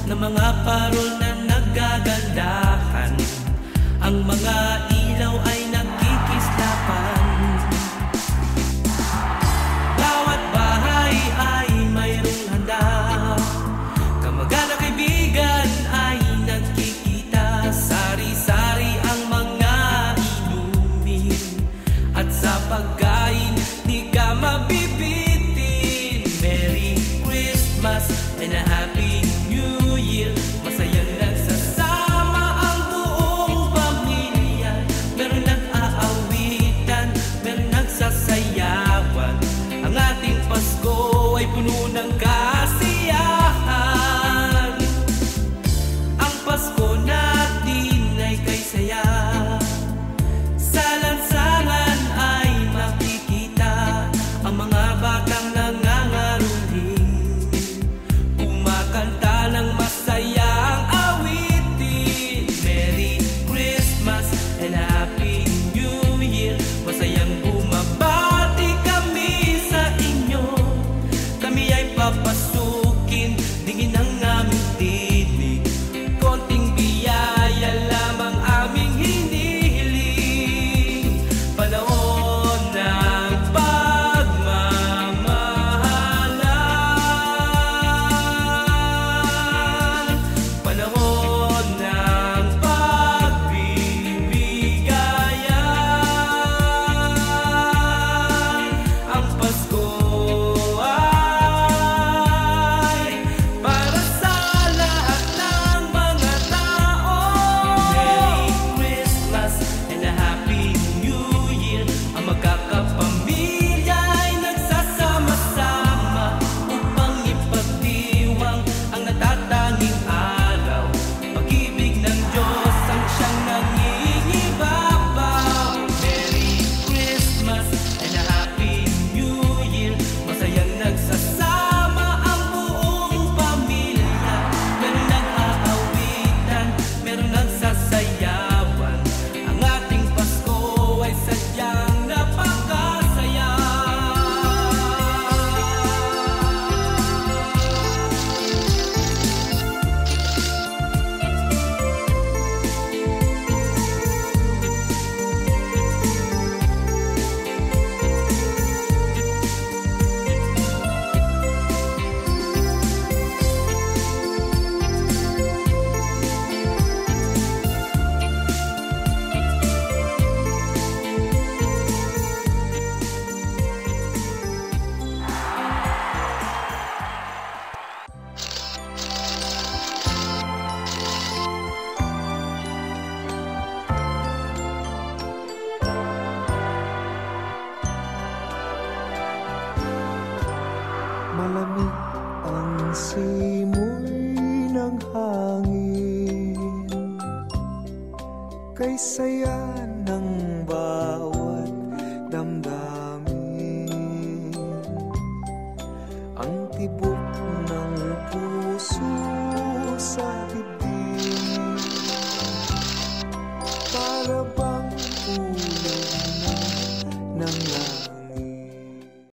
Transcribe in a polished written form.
ng mga parol na nagagandahan. Ang mga ilaw ay nagkikislapan. Bawat bahay ay mayroong handa. Kamag-anak, kaibigan ay nagkikita. Sari-sari ang mga inumin, at sa pagkain di ka mabibitin. Merry Christmas and a Happy New Year. Masayang nagsasama ang buong pamilya. Meron nag-aawitan, meron nagsasayawan. Ang ating Pasko ay puno ng kasiyahan. Ang Pasko natin ay kay saya. Sa lansangan ay makikita ang mga batang nangangaruling, kumakanta ng masayang awitin. Merry Christmas and Happy New Year. Masayang bumabati kami sa inyo. Kami ay papasukin, dingin ang aming tinig. Konting biyaya lamang aming hinihiling. Panahon ng pagmamahalan, panahon ng pagbibigayan. Ang Pasko ay para sa lahat ng mga tao. Merry Christmas and a Happy New Year. Ang magkakapamilya ay nagsasama-sama upang ipagdiwang ang natatanging araw. Pag-ibig ng Diyos ang siyang nangingibabaw. Merry Christmas and a Happy New Year. Masayang nagsasama ang buong pamilya. Meron nag-aawitan, meron nagsasayawan. Ang ating Pasko ay sadyang napakasaya. Malamig ang simoy ng hangin, kay saya ng bawat damdamin. Ang tibok ng puso sa dibdib, para bang